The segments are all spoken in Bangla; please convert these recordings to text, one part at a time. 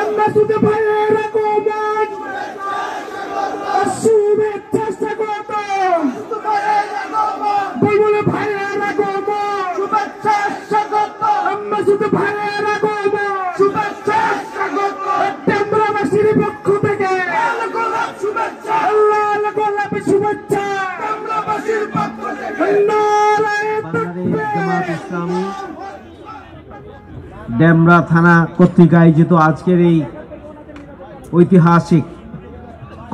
আমরা শুধু ভাইয়ের আগমন শুভেচ্ছা স্বাগত বলবো ভাইয়ের আগমন শুভেচ্ছা স্বাগত আমরা শুধু ভাইয়ের আগমন শুভেচ্ছা স্বাগত ডেমরাবাসীর পক্ষ থেকে শুভেচ্ছা আল্লাহ গোলাপি শুভেচ্ছা ডেমরাবাসীর পক্ষ থেকে জামাত ইসলামী ডেমরা থানা কর্তৃক আয়োজিত আজকের এই ঐতিহাসিক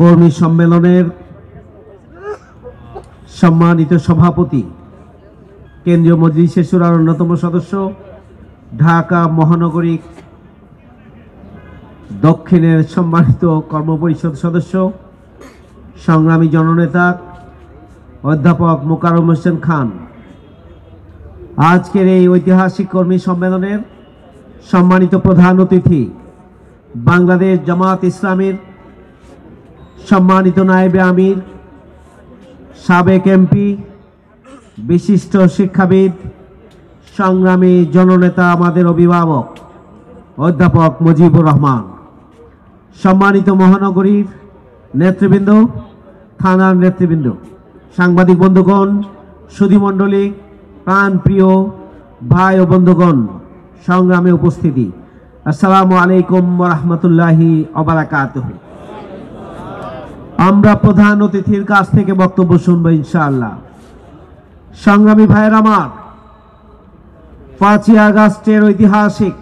কর্মী সম্মেলনের সম্মানিত সভাপতি, কেন্দ্রীয় মজলিসে শুরার অন্যতম সদস্য, ঢাকা মহানগরী দক্ষিণের সম্মানিত কর্মপরিষদ সদস্য, সংগ্রামী জননেতা অধ্যাপক মোকাররম হোসেন খান, আজকের এই ঐতিহাসিক কর্মী সম্মেলনের সম্মানিত প্রধান অতিথি, বাংলাদেশ জামাত ইসলামীর সম্মানিত নায়েবে আমির, সাবেক এমপি, বিশিষ্ট শিক্ষাবিদ, সংগ্রামী জননেতা, আমাদের অভিভাবক অধ্যাপক মুজিবুর রহমান, সম্মানিত মহানগরীর নেতৃবৃন্দ, থানার নেতৃবৃন্দ, সাংবাদিক বন্ধুগণ, সুধীমণ্ডলী, প্রাণপ্রিয় ভাই ও বন্ধুগণ, সংগ্রামে উপস্থিতি, আসসালামু আলাইকুম ওয়া রাহমাতুল্লাহি ওয়া বারাকাতুহু। আমরা প্রধান অতিথির কাছ থেকে বক্তব্য শুনবো ইনশাআল্লাহ। সংগ্রামী ভাইয়ের আমার, 5ই আগস্টের ঐতিহাসিক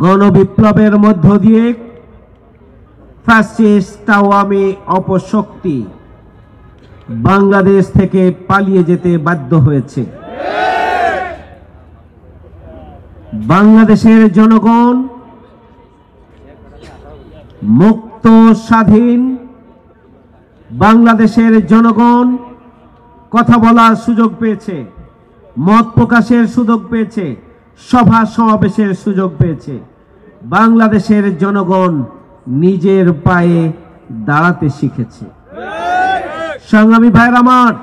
গণবিপ্লবের মধ্য দিয়ে ফ্যাসিস্ট আওয়ামী অপশক্তি বাংলাদেশ থেকে পালিয়ে যেতে বাধ্য হয়েছে। বাংলাদেশের জনগণ মুক্ত স্বাধীন, বাংলাদেশের জনগণ কথা বলার সুযোগ পেয়েছে, মত প্রকাশের সুযোগ পেয়েছে, সভা সমাবেশের সুযোগ পেয়েছে। বাংলাদেশের জনগণ নিজের পায়ে দাঁড়াতে শিখেছে। সংগ্রামী ভাইয়ের আমার,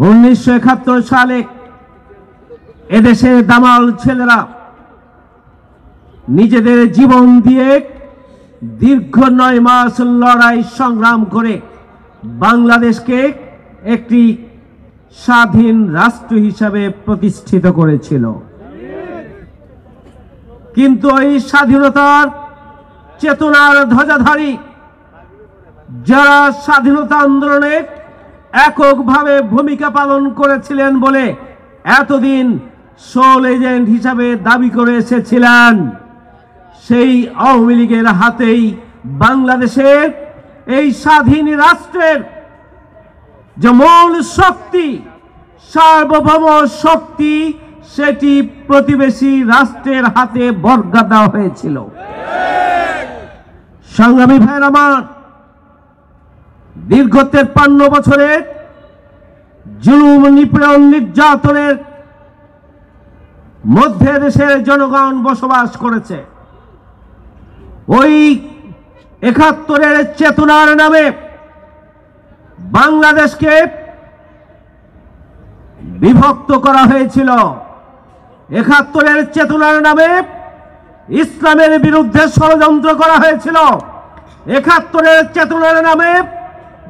1971 সালে এদেশের দামাল ছেলেরা নিজেদের জীবন দিয়ে দীর্ঘ 9 মাস লড়াই সংগ্রাম করে বাংলাদেশকে একটি স্বাধীন রাষ্ট্র হিসাবে প্রতিষ্ঠিত করেছিল। কিন্তু এই স্বাধীনতার চেতনার ধ্বজাধারী যারা স্বাধীনতা আন্দোলনে এককভাবে ভূমিকা পালন করেছিলেন বলে এতদিন সোল এজেন্ট হিসাবে দাবি করে এসেছিলেন, সেই আওয়ামী লীগের হাতেই বাংলাদেশের এই স্বাধীন রাষ্ট্রের যে মূল শক্তি, সার্বভৌম শক্তি, সেটি প্রতিবেশী রাষ্ট্রের হাতে বর্গা দেওয়া হয়েছিল। সংগ্রামী ভাইয়ের আমার, দীর্ঘ 53 বছরের জুলুম, নিপীড়ন, নির্যাতনের মধ্যে দেশের জনগণ বসবাস করেছে। ওই 71-এর চেতনার নামে বাংলাদেশকে বিভক্ত করা হয়েছিল। 71-এর চেতনার নামে ইসলামের বিরুদ্ধে ষড়যন্ত্র করা হয়েছিল। 71-এর চেতনার নামে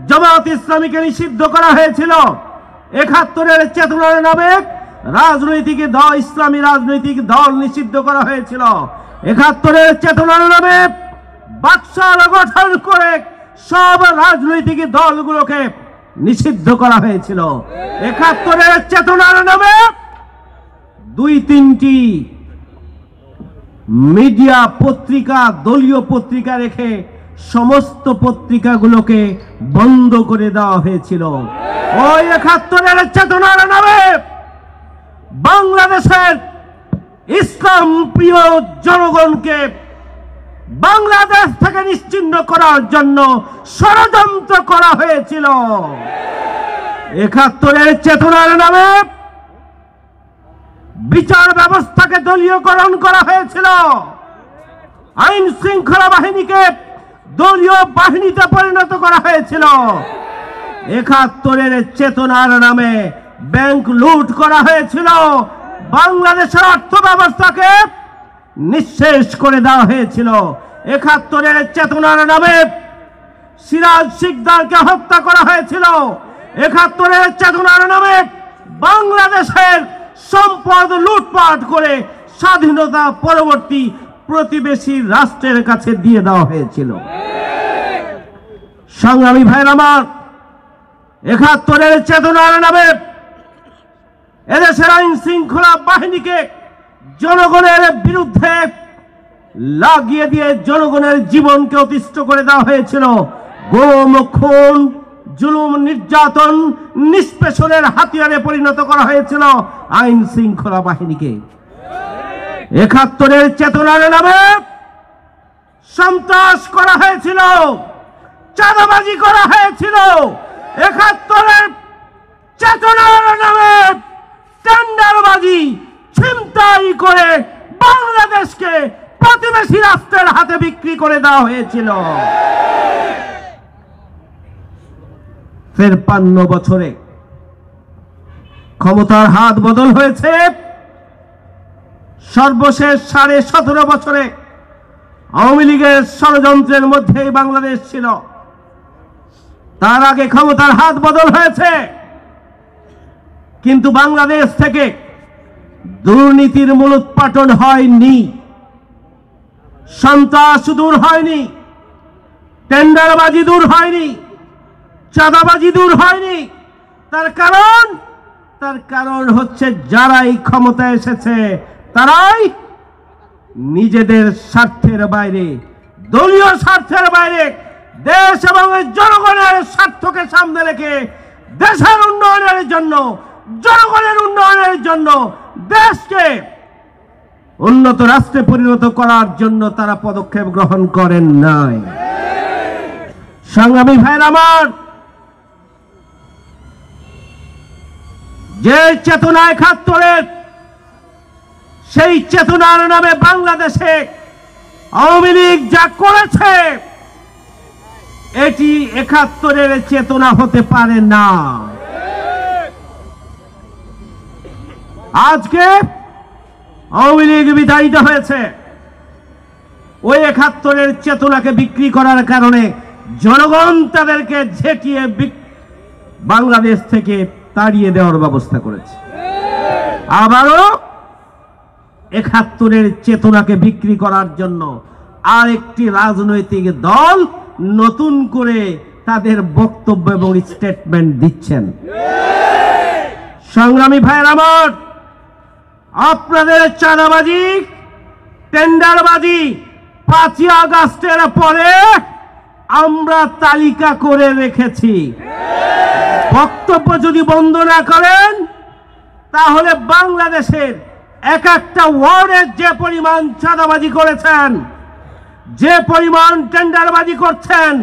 জামাত ইসলামীকে নিষিদ্ধ করা হয়েছিল। 71-এর চেতনার নামে রাজনৈতিক দল, ইসলামী রাজনৈতিক দল নিষিদ্ধ করা হয়েছিল। 71-এর চেতনার নামে বাকশাল গঠন করে সব রাজনৈতিক দলগুলোকে নিষিদ্ধ করা হয়েছিল। 71-এর চেতনার নামে 2-3টি মিডিয়া পত্রিকা, দলীয় পত্রিকা রেখে সমস্ত পত্রিকাগুলোকে বন্ধ করে দেওয়া হয়েছিল। ওই 71-এর চেতনার নামে বাংলাদেশের ইসলাম প্রিয় জনগণকে বাংলাদেশ থেকে নিশ্চিহ্ন করার জন্য ষড়যন্ত্র করা হয়েছিল। 71-এর চেতনার নামে বিচার ব্যবস্থাকে দলীয়করণ করা হয়েছিল। আইন শৃঙ্খলা বাহিনীকে দলীয় বাহিনীতে পরিণত করা হয়েছিল। 71-এর চেতনার নামে ব্যাংক লুট করা হয়েছিল। বাংলাদেশের অর্থ ব্যবস্থাকে নিঃশেষ করে দেওয়া হয়েছিল। ৭১-এর চেতনার নামে সিরাজ শিকদারকে হত্যা করা হয়েছিল। ৭১-এর চেতনার নামে বাংলাদেশের সম্পদ লুটপাট করে স্বাধীনতা পরবর্তী প্রতিবেশী রাষ্ট্রের কাছে দিয়ে দেওয়া হয়েছিল। সংগ্রামী ভাইরা আমার, ৭১-এর চেতনার নামে এদেশের আইন শৃঙ্খলা বাহিনীকে জনগণের বিরুদ্ধে লাগিয়ে দিয়ে জনগণের জীবনকে অতিষ্ঠ করে দেওয়া হয়েছিল। গুম, খুন, জুলুম, নির্যাতন, নিষ্পেষণের হাতিয়ারে পরিণত করা হয়েছিল আইন শৃঙ্খলা বাহিনীকে। ৭১-এর চেতনার নামে সন্ত্রাস করা হয়েছিল, চাঁদাবাজি করা হয়েছিল। ৭১-এর চেতনার নামে টেন্ডারবাজি, ছিনতাই করে বাংলাদেশকে প্রতিবেশী রাষ্ট্রের হাতে বিক্রি করে দেওয়া হয়েছিল। ৫৩ বছরে ক্ষমতার হাত বদল হয়েছে। সর্বশেষ ১৭.৫ বছরে আওয়ামী লীগের ষড়যন্ত্রের মধ্যেই বাংলাদেশ ছিল। তার আগে ক্ষমতার হাত বদল হয়েছে, কিন্তু বাংলাদেশ থেকে দুর্নীতির মূলোৎপাটন হয়নি, সন্ত্রাস দূর হয়নি, টেন্ডারবাজি দূর হয়নি, চাঁদাবাজি দূর হয়নি। তার কারণ হচ্ছে যারাই ক্ষমতায় এসেছে তারাই নিজেদের স্বার্থের বাইরে, দলীয় স্বার্থের বাইরে দেশ এবং জনগণের স্বার্থকে সামনে রেখে দেশের উন্নয়নের জন্য, জনগণের উন্নয়নের জন্য, দেশকে উন্নত রাষ্ট্রে পরিণত করার জন্য তারা পদক্ষেপ গ্রহণ করেন নাই। সংগ্রামী ভাইরা আমার, যে চেতনা ৭১-এর, সেই চেতনার নামে বাংলাদেশে আওয়ামী লীগ যা করেছে এটি ৭১-এর চেতনা হতে পারে না। আজকে আওয়ামী লীগ বিতাড়িত হয়েছে ওই ৭১-এর চেতনাকে বিক্রি করার কারণে। জনগণ তাদেরকে ঝেঁটিয়ে বাংলাদেশ থেকে তাড়িয়ে দেওয়ার ব্যবস্থা করেছে। আবারও ৭১-এর চেতনাকে বিক্রি করার জন্য আরেকটি রাজনৈতিক দল নতুন করে তাদের বক্তব্য এবং স্টেটমেন্ট দিচ্ছেন। সংগ্রামী ভাইয়ের আমার, আপনাদের চাঁদাবাজি, টেন্ডারবাজি ৫ই আগস্টের পরে আমরা তালিকা করে রেখেছি। বক্তব্য যদি বন্ধ না করেন তাহলে বাংলাদেশের এক একটা ওয়ার্ডের যে পরিমাণ চাঁদাবাজি করেছেন, যে পরিমাণ টেন্ডারবাজি করছেন,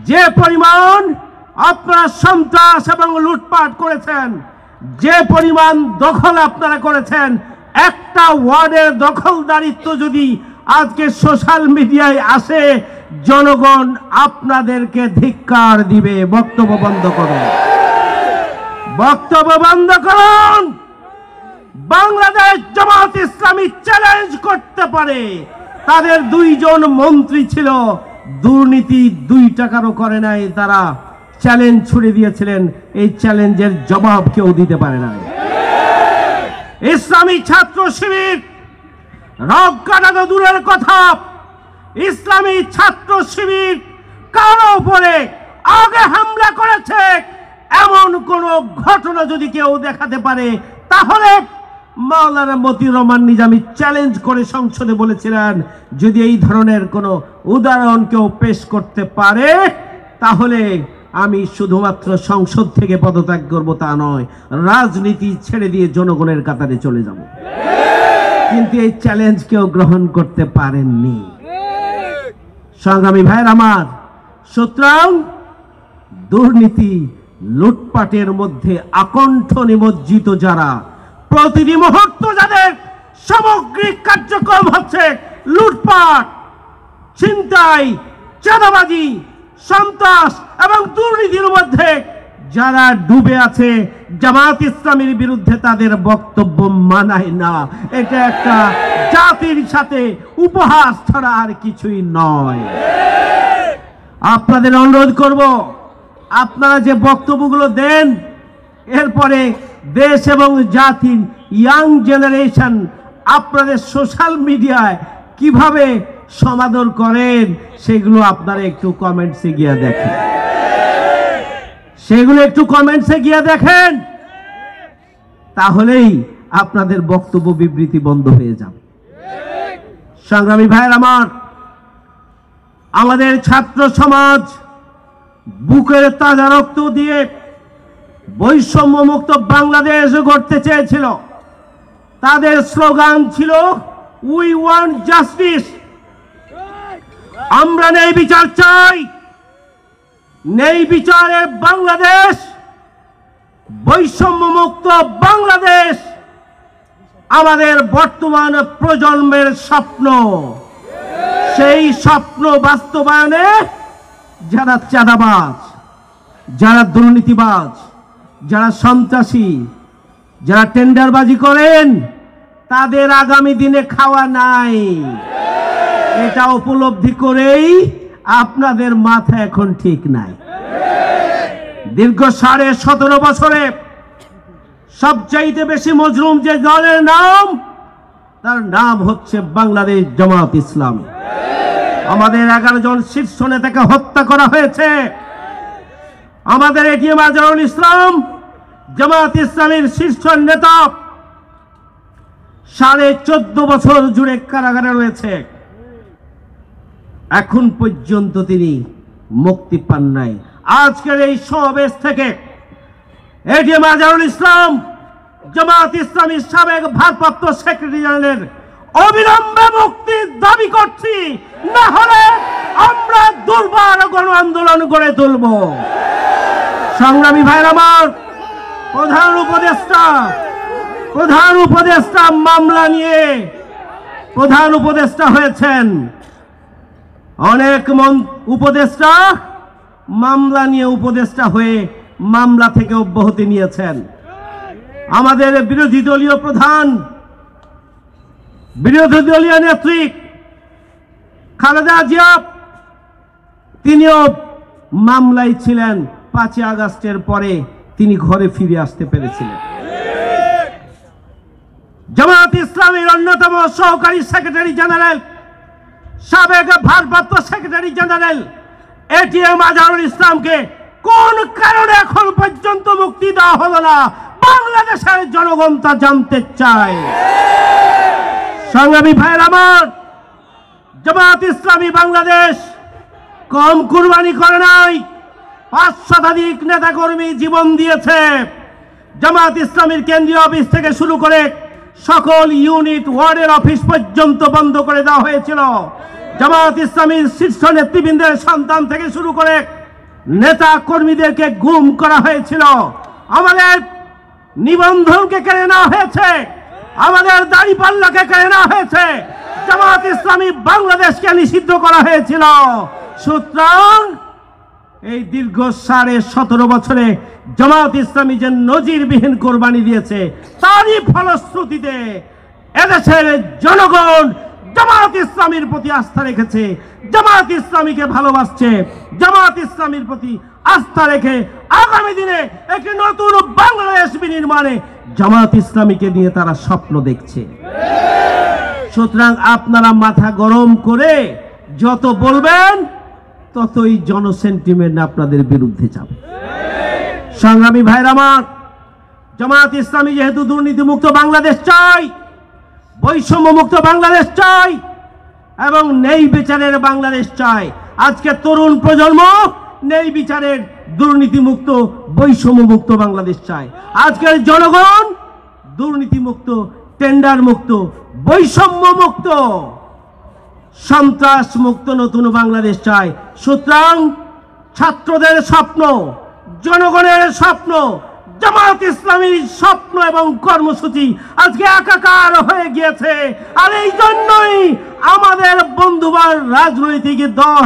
যে পরিমাণ আপনারা সন্ত্রাস এবং লুটপাট করেছেন, যে পরিমাণ দখল আপনারা করেছেন, একটা ওয়ার্ডের দখলদারিত্ব যদি আজকে সোশ্যাল মিডিয়ায় আসে, জনগণ আপনাদেরকে ধিক্কার দিবে। বক্তব্য বন্ধ করুন, বক্তব্য বন্ধ করুন। বাংলাদেশ জামাত ইসলামী চ্যালেঞ্জ করতে পারে। তাদের ২ জন মন্ত্রী ছিল, দুর্নীতি ২ টাকারও করে নাই, তারা চ্যালেঞ্জ ছুড়ে দিয়েছিলেন। এই চ্যালেঞ্জের জবাব কেউ দিতে পারে নাই। ইসলামী ছাত্র শিবির রগ কাটা তো দূরের কথা, ইসলামী ছাত্র শিবির কারো উপরে আগে হামলা করেছে এমন কোন ঘটনা যদি কেউ দেখাতে পারে, তাহলে মাওলানা মতিউর রহমান নিজামী চ্যালেঞ্জ করে সংসদে বলেছিলেন, যদি এই ধরনের কোনো উদাহরণ কেউ পেশ করতে পারে তাহলে আমি শুধুমাত্র সংসদ থেকে পদত্যাগ করব তা নয়, রাজনীতি ছেড়ে দিয়ে জনগণের কাতারে চলে যাব। কিন্তু এই চ্যালেঞ্জ কেউ গ্রহণ করতে পারেননি। সংগ্রামী ভাইয়ের আমার, সুতরাং দুর্নীতি লুটপাটের মধ্যে আকণ্ঠ নিমজ্জিত যারা, প্রতিটি মুহূর্ত যাদের সামগ্রিক কার্যক্রম হচ্ছে লুটপাট, ছিনতাই, চাঁদাবাজি, সন্ত্রাস এবং দুর্নীতির মধ্যে যারা ডুবে আছে, জামাত ইসলামীর বিরুদ্ধে তাদের বক্তব্য মানায় না। এটা একটা জাতির সাথে উপহাস ছাড়া আর কিছুই নয়। আপনাদের অনুরোধ করব, আপনারা যে বক্তব্যগুলো দেন এরপরে দেশ এবং জাতির ইয়াং জেনারেশন আপনাদের সোশ্যাল মিডিয়ায় কিভাবে সমাদর করেন সেগুলো আপনারা একটু কমেন্টসে গিয়ে দেখেন, তাহলেই আপনাদের বক্তব্য বিবৃতি বন্ধ হয়ে যাবে। সংগ্রামী ভাইয়ের আমার, আমাদের ছাত্র সমাজ বুকের তাজা রক্ত দিয়ে বৈষম্য মুক্ত বাংলাদেশ গড়তে চেয়েছিল। তাদের স্লোগান ছিল উই ওয়ান্ট জাস্টিস, আমরা ন্যায় বিচার চাই। ন্যায় বিচারে বাংলাদেশ, বৈষম্য মুক্ত বাংলাদেশ আমাদের বর্তমান প্রজন্মের স্বপ্ন। সেই স্বপ্ন বাস্তবায়নে যারা চাঁদাবাজ, যারা দুর্নীতিবাজ, যারা সন্ত্রাসী, যারা টেন্ডারবাজি করেন তাদের আগামী দিনে খাওয়া নাই, এটা উপলব্ধি করেই আপনাদের মাথা এখন ঠিক নাই। দীর্ঘ 17.5 বছরে সবচাইতে বেশি মজলুম যে দলের নাম, তার নাম হচ্ছে বাংলাদেশ জামাত ইসলাম। আমাদের 11 জন শীর্ষ নেতাকে হত্যা করা হয়েছে। আমাদের এটিএম আজহারুল ইসলাম জামাত ইসলামের শীর্ষ নেতা 14.5 বছর জুড়ে কারাগারে রয়েছে, এখন পর্যন্ত তিনি মুক্তি পান নাই। আজকের এই সমাবেশ থেকে এটিএম আজহারুল ইসলাম জামাত ইসলামীর সাবেক ভারপ্রাপ্ত সেক্রেটারি জেনারেলের অবিলম্বে মুক্তির দাবি করছি, না হলে আমরা দুর্বার গণ আন্দোলন গড়ে তুলব। সংগ্রামী ভাইরা আমার, প্রধান উপদেষ্টা মামলা নিয়ে প্রধান উপদেষ্টা হয়েছেন। অনেক উপদেষ্টা মামলা নিয়ে উপদেষ্টা হয়ে মামলা থেকে অব্যাহতি নিয়েছেন। আমাদের বিরোধী দলীয় নেত্রী খালেদা জিয়া, তিনিও মামলায় ছিলেন। 5 আগস্টের পরে তিনি ঘরে ফিরে আসতে পেরেছিলেন। জামাত ইসলামের অন্যতম সহকারী সেক্রেটারি জেনারেল, সাবেক ভারপ্রাপ্ত সেক্রেটারি জেনারেল এটিএম আজহারুল ইসলামকে কোন কারণে এখন পর্যন্ত মুক্তি দেওয়া হলো না, বাংলাদেশের জনগণ তা জানতে চায়। সংগ্রামী ভাইয়ের আমার, জামাত ইসলামী বাংলাদেশ কম কুরবানি করে নাই। 5 শতাধিক নেতা কর্মী জীবন দিয়েছে। জামাত ইসলামীর কেন্দ্রীয় অফিস থেকে শুরু করে সকল ইউনিট, ওয়ার্ডের অফিস পর্যন্ত বন্ধ করে দেওয়া হয়েছিল। জামাত ইসলামীর শীর্ষ নেতৃবৃন্দের সন্তান থেকে শুরু করে নেতা কর্মীদেরকে গুম করা হয়েছিল। আমাদের নিবন্ধনকে কেড়ে নেওয়া হয়েছে, আমাদের দাড়িপাল্লাকে কেড়ে নেওয়া হয়েছে। জামাত ইসলামী বাংলাদেশকে নিষিদ্ধ করা হয়েছিল। সুতরাং এই দীর্ঘ 17.5 বছরে জামাত ইসলামী যে নজিরবিহীন কোরবানি দিয়েছে, তারই ফলশ্রুতিতে এদেশের জনগণ জামাত ইসলামীর প্রতি আস্থা রেখেছে, জামাত ইসলামীকে ভালোবাসছে। জামাত ইসলামীর প্রতি আস্থা রেখে আগামী দিনে একটি নতুন বাংলাদেশ বিনির্মাণে জামাত ইসলামীকে নিয়ে তারা স্বপ্ন দেখছে। সুতরাং আপনারা মাথা গরম করে যত বলবেন ততই জনসেন্টিমেন্ট আপনাদের বিরুদ্ধে যাবে। সংগ্রামী ভাইরা আমার, জামাত ইসলামী যেহেতু দুর্নীতিমুক্ত বাংলাদেশ চাই, বৈষম্য মুক্ত বাংলাদেশ চাই এবং ন্যায় বিচারের বাংলাদেশ চাই। আজকে তরুণ প্রজন্ম ন্যায় বিচারের, দুর্নীতিমুক্ত, বৈষম্য মুক্ত বাংলাদেশ চায়। আজকের জনগণ দুর্নীতিমুক্ত, টেন্ডার মুক্ত, বৈষম্য মুক্ত, সন্ত্রাস মুক্ত নতুন বাংলাদেশ চায়। সুতরাং ছাত্রদের স্বপ্ন, জনগণের স্বপ্ন, জামাত ইসলামীর স্বপ্ন এবং কর্মসূচি আজকে একাকার হয়ে গিয়েছে। আর এই জন্যই আমাদের বন্ধুবার রাজনৈতিক দল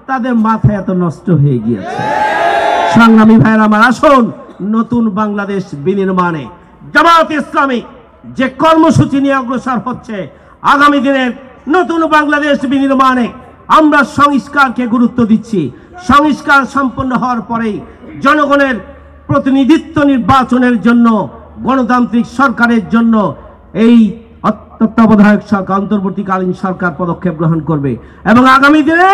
তাদের মাথা এত নষ্ট হয়ে গিয়েছে। সংগ্রামী ভাইয়ের আমার, আসুন নতুন বাংলাদেশ বিনির্মাণে জামাত ইসলামী যে কর্মসূচি নিয়ে অগ্রসর হচ্ছে, আগামী দিনের নতুন বাংলাদেশ বিনির্মাণে আমরা সংস্কারকে গুরুত্ব দিচ্ছি। সংস্কার সম্পন্ন হওয়ার পরেই জনগণের প্রতিনিধিত্ব নির্বাচনের জন্য গণতান্ত্রিক সরকারের জন্য এই তত্ত্বাবধায়ক সরকার, অন্তর্বর্তীকালীন সরকার পদক্ষেপ গ্রহণ করবে এবং আগামী দিনে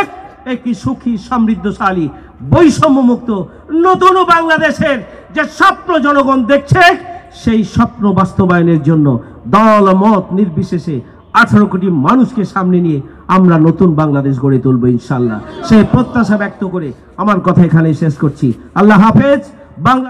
একটি সুখী, সমৃদ্ধশালী, বৈষম্যমুক্ত নতুন বাংলাদেশের যে স্বপ্ন জনগণ দেখছে, সেই স্বপ্ন বাস্তবায়নের জন্য দল মত নির্বিশেষে 18 কোটি মানুষকে সামনে নিয়ে আমরা নতুন বাংলাদেশ গড়ে তুলব ইনশাআল্লাহ। সেই প্রত্যাশা ব্যক্ত করে আমার কথা এখানে শেষ করছি। আল্লাহ হাফেজ। বাংলা